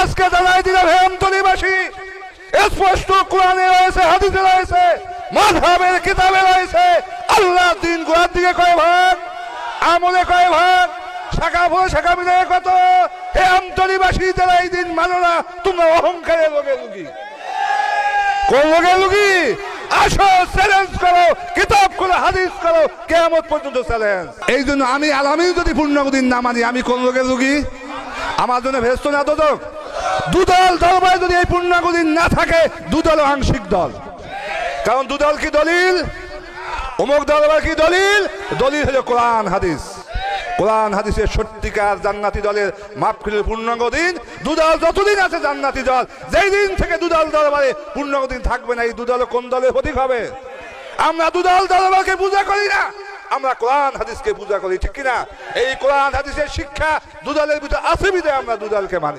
আজকে জানাই দিলাম হে আমতলীবাসী, স্পষ্ট কোরআনে রয়েছে, হাদিসে রয়েছে, মাযহাবের কিতাবে রয়েছে, আল্লাহর দিন গোড়ার দিকে কয় ভাগ, আমলে কয় ভাগ, শাখা ফল শাখা মিলে কত। হে আমতলীবাসী, যারা এই দিন মানো না, তোমরা অহংকারে লোকে লুকি। কোন লোকে লুকি? আসো, চ্যালেঞ্জ করো, কিতাব করো, হাদিস করো, কিয়ামত পর্যন্ত চ্যালেঞ্জ। এই জন্য আমি আলামিন যদি পূর্ণাঙ্গদিন না মানি, আমি কোন লোকে লুকি? আমার জন্য ভেস্ত না দোদক। দুদল দরবারে যদি এই পূর্ণাঙ্গদিন না থাকে, দুদল আংশিক দল। কারণ দুদল কি দলিল? অমুক দরবার কি দলিল? দলিল হলো কোরআন হাদিস। কোরআন হাদিসের সত্যিকার জান্নাতি দলের মাহফিলের পূর্ণাঙ্গ দিন দুদল যতদিন আছে জান্নাতি দল। যেই দিন থেকে দুদল দরবারে পূর্ণাঙ্গ দিন থাকবে না, এই দুদল কোন দলের প্রতীক হবে? আমরা দুদল দরবারকে পূজা করি না, আমরা কোরআন হাদিসকে পূজা করি, ঠিক কিনা? এই কোরআন হাদিসের শিক্ষা দুদলের ভিতরে আছে বিধায় আমরা দুদলকে মানি।